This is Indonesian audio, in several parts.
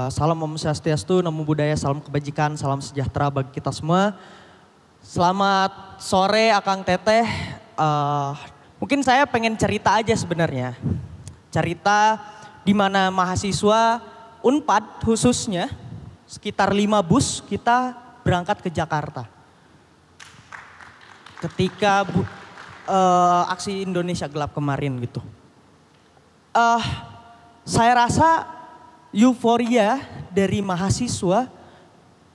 Salam Om Swastiastu, Namo Buddhaya, salam kebajikan, salam sejahtera bagi kita semua. Selamat sore Akang Teteh. Mungkin saya pengen cerita aja sebenarnya. Cerita di mana mahasiswa Unpad khususnya sekitar 5 bus kita berangkat ke Jakarta. Ketika aksi Indonesia Gelap kemarin gitu. Saya rasa euforia dari mahasiswa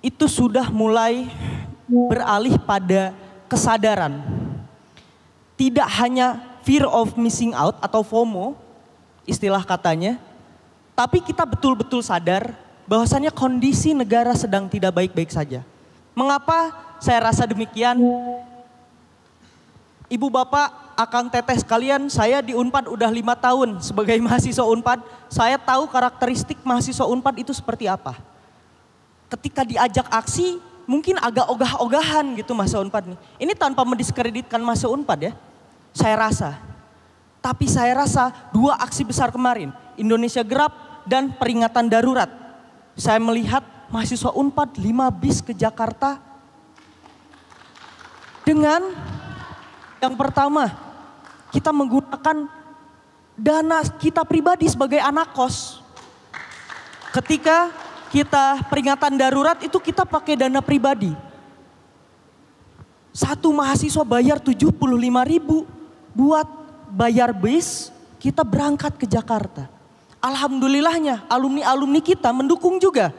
itu sudah mulai beralih pada kesadaran. Tidak hanya fear of missing out atau FOMO, istilah katanya. Tapi kita betul-betul sadar bahwasannya kondisi negara sedang tidak baik-baik saja. Mengapa saya rasa demikian? Ibu bapak, akang teteh sekalian, saya di Unpad udah 5 tahun sebagai mahasiswa Unpad. Saya tahu karakteristik mahasiswa Unpad itu seperti apa. Ketika diajak aksi mungkin agak ogah-ogahan gitu mahasiswa Unpad nih. Ini tanpa mendiskreditkan mahasiswa Unpad ya. Saya rasa. Tapi saya rasa 2 aksi besar kemarin, Indonesia Gelap dan peringatan darurat. Saya melihat mahasiswa Unpad 5 bis ke Jakarta dengan yang pertama, kita menggunakan dana kita pribadi sebagai anak kos. Ketika kita peringatan darurat itu kita pakai dana pribadi. Satu mahasiswa bayar 75.000 buat bayar bis, kita berangkat ke Jakarta. Alhamdulillahnya alumni-alumni kita mendukung juga.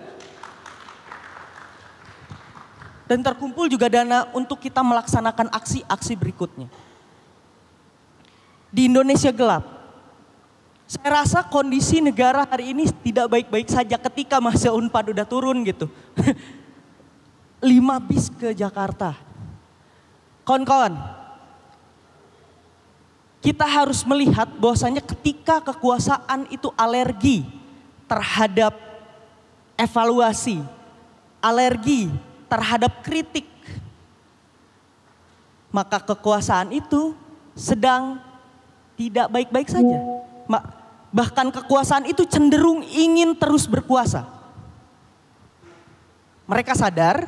Dan terkumpul juga dana untuk kita melaksanakan aksi-aksi berikutnya. Di Indonesia Gelap, saya rasa kondisi negara hari ini tidak baik-baik saja ketika masa Unpad udah turun gitu. 5 bis ke Jakarta. Kawan-kawan, kita harus melihat bahwasanya ketika kekuasaan itu alergi terhadap evaluasi, alergi terhadap kritik, maka kekuasaan itu sedang tidak baik-baik saja. Bahkan kekuasaan itu cenderung ingin terus berkuasa. Mereka sadar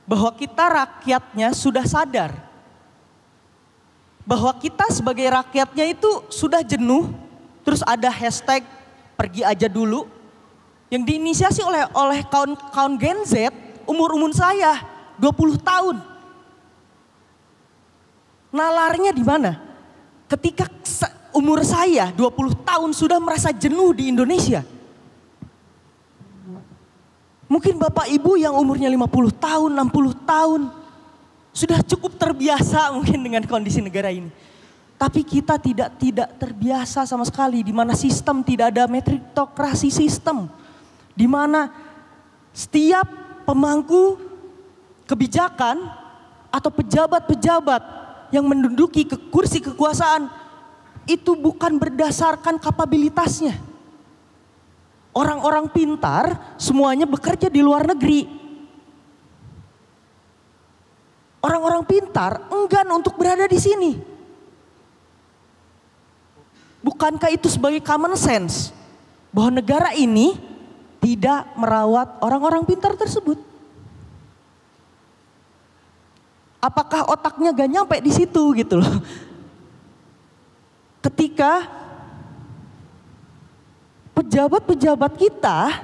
bahwa kita rakyatnya sudah sadar bahwa kita sebagai rakyatnya itu sudah jenuh. Terus ada hashtag pergi aja dulu yang diinisiasi oleh kaum Gen Z. Umur saya 20 tahun. Nalarnya di mana? Ketika umur saya 20 tahun sudah merasa jenuh di Indonesia. Mungkin bapak ibu yang umurnya 50 tahun, 60 tahun sudah cukup terbiasa mungkin dengan kondisi negara ini. Tapi kita tidak terbiasa sama sekali, di mana sistem tidak ada meritokrasi sistem. Di mana setiap pemangku kebijakan atau pejabat-pejabat yang menduduki kursi kekuasaan itu bukan berdasarkan kapabilitasnya. Orang-orang pintar semuanya bekerja di luar negeri. Orang-orang pintar enggan untuk berada di sini. Bukankah itu sebagai common sense bahwa negara ini tidak merawat orang-orang pintar tersebut? Apakah otaknya gak nyampe di situ gitu loh? Ketika pejabat-pejabat kita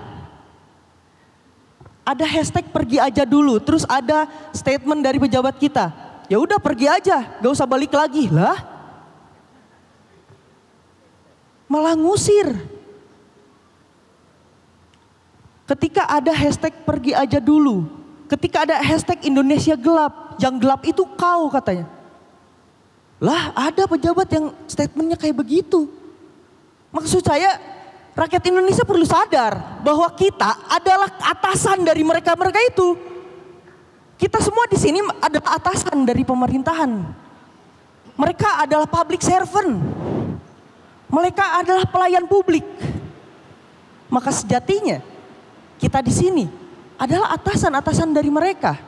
ada hashtag pergi aja dulu, terus ada statement dari pejabat kita, ya udah pergi aja, gak usah balik lagi lah. Malah ngusir. Ketika ada hashtag pergi aja dulu, ketika ada hashtag Indonesia Gelap, yang gelap itu kau katanya. Lah ada pejabat yang statementnya kayak begitu. Maksud saya rakyat Indonesia perlu sadar bahwa kita adalah atasan dari mereka-mereka itu. Kita semua di sini adalah atasan dari pemerintahan. Mereka adalah public servant. Mereka adalah pelayan publik. Maka sejatinya kita di sini adalah atasan-atasan dari mereka.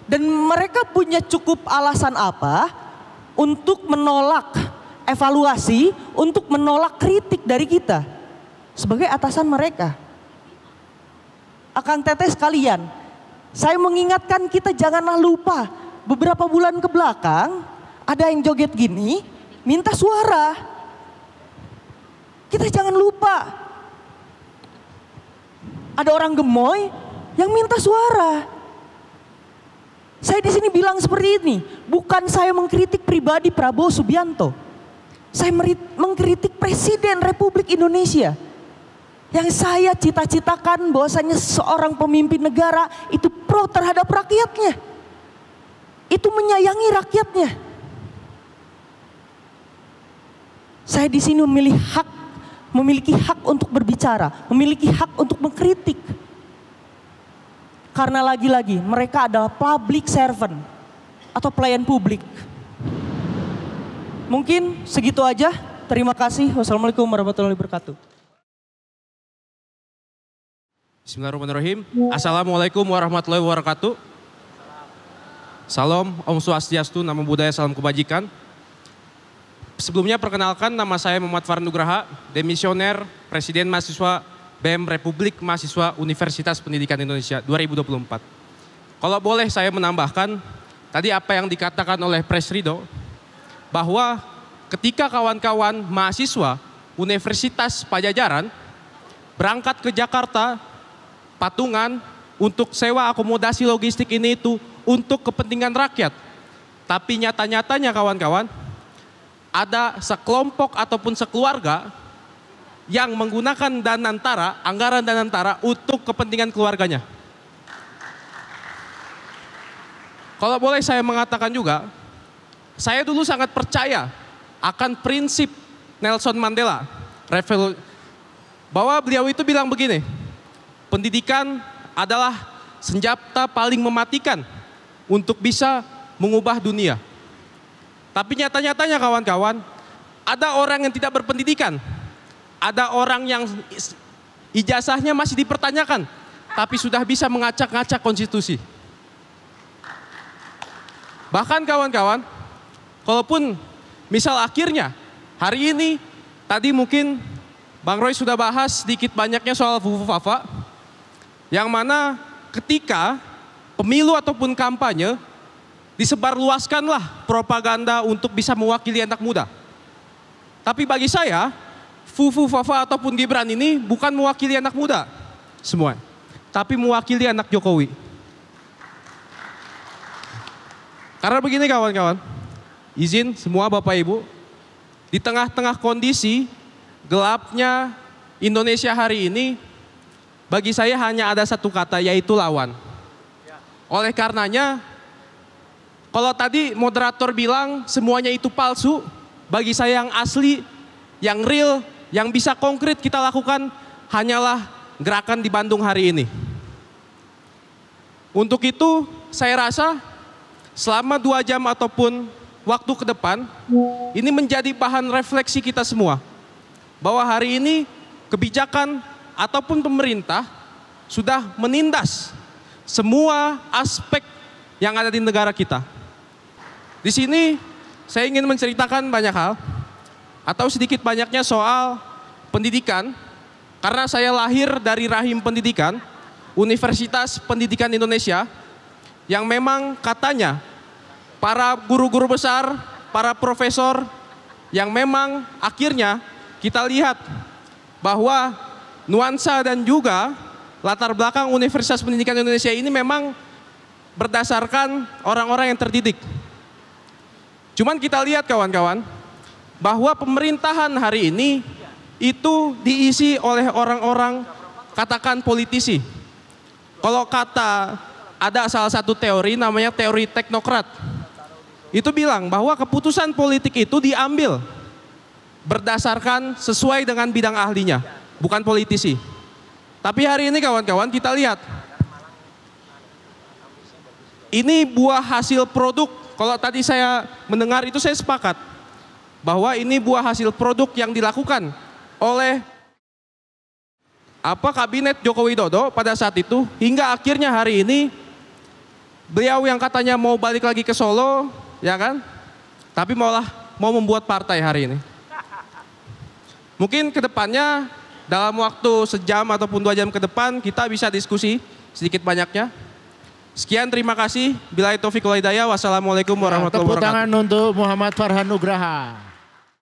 Dan mereka punya cukup alasan apa untuk menolak evaluasi, untuk menolak kritik dari kita sebagai atasan mereka. Akang Teteh sekalian, saya mengingatkan kita janganlah lupa beberapa bulan ke belakang ada yang joget gini, minta suara. Kita jangan lupa. Ada orang gemoy yang minta suara. Saya di sini bilang seperti ini, bukan saya mengkritik pribadi Prabowo Subianto. Saya mengkritik Presiden Republik Indonesia. Yang saya cita-citakan bahwasanya seorang pemimpin negara itu pro terhadap rakyatnya. Itu menyayangi rakyatnya. Saya di sini memiliki hak untuk berbicara, memiliki hak untuk mengkritik. Karena lagi-lagi mereka adalah public servant atau pelayan publik. Mungkin segitu aja. Terima kasih. Wassalamualaikum warahmatullahi wabarakatuh. Bismillahirrahmanirrahim. Assalamualaikum warahmatullahi wabarakatuh. Salam, Om Swastiastu, Namo Buddhaya, salam kebajikan. Sebelumnya perkenalkan, nama saya Muhammad Farhan Nugraha, demisioner Presiden Mahasiswa BEM Republik Mahasiswa Universitas Pendidikan Indonesia 2024. Kalau boleh saya menambahkan, tadi apa yang dikatakan oleh Pres Ridho, bahwa ketika kawan-kawan mahasiswa Universitas Pajajaran berangkat ke Jakarta, patungan untuk sewa akomodasi logistik ini itu untuk kepentingan rakyat. Tapi nyata-nyatanya kawan-kawan, ada sekelompok ataupun sekeluarga yang menggunakan anggaran Danantara untuk kepentingan keluarganya. Kalau boleh saya mengatakan juga, saya dulu sangat percaya akan prinsip Nelson Mandela, bahwa beliau itu bilang begini, pendidikan adalah senjata paling mematikan untuk bisa mengubah dunia. Tapi nyata-nyatanya kawan-kawan, ada orang yang tidak berpendidikan. Ada orang yang ijazahnya masih dipertanyakan, tapi sudah bisa mengacak-ngacak konstitusi. Bahkan kawan-kawan, kalaupun misal akhirnya hari ini, tadi mungkin Bang Roy sudah bahas sedikit banyaknya soal Fufufafa, yang mana ketika pemilu ataupun kampanye, disebarluaskanlah propaganda untuk bisa mewakili anak muda. Tapi bagi saya, Fufufafa ataupun Gibran ini bukan mewakili anak muda semua, tapi mewakili anak Jokowi. Karena begini kawan-kawan, izin semua Bapak Ibu, di tengah-tengah kondisi gelapnya Indonesia hari ini, bagi saya hanya ada satu kata, yaitu lawan. Oleh karenanya, kalau tadi moderator bilang semuanya itu palsu, bagi saya yang asli, yang real, yang bisa konkret kita lakukan hanyalah gerakan di Bandung hari ini. Untuk itu saya rasa selama 2 jam ataupun waktu ke depan, ini menjadi bahan refleksi kita semua. Bahwa hari ini kebijakan ataupun pemerintah sudah menindas semua aspek yang ada di negara kita. Di sini saya ingin menceritakan banyak hal, atau sedikit banyaknya soal pendidikan, karena saya lahir dari rahim pendidikan, Universitas Pendidikan Indonesia, yang memang katanya para guru-guru besar, para profesor, yang memang akhirnya kita lihat bahwa nuansa dan juga latar belakang Universitas Pendidikan Indonesia ini memang berdasarkan orang-orang yang terdidik. Cuman kita lihat kawan-kawan, bahwa pemerintahan hari ini itu diisi oleh orang-orang katakan politisi. Kalau kata ada salah satu teori namanya teori teknokrat. Itu bilang bahwa keputusan politik itu diambil berdasarkan sesuai dengan bidang ahlinya, bukan politisi. Tapi hari ini kawan-kawan kita lihat, ini buah hasil produk. Kalau tadi saya mendengar itu saya sepakat bahwa ini buah hasil produk yang dilakukan oleh kabinet Joko Widodo pada saat itu, hingga akhirnya hari ini beliau yang katanya mau balik lagi ke Solo, ya kan? Tapi mau membuat partai hari ini. Mungkin kedepannya dalam waktu sejam ataupun 2 jam ke depan kita bisa diskusi sedikit banyaknya. Sekian, terima kasih. Billahi taufiq wal hidayah. Wassalamualaikum warahmatullahi wabarakatuh. Tepuk tangan untuk Muhammad Farhan Nugraha.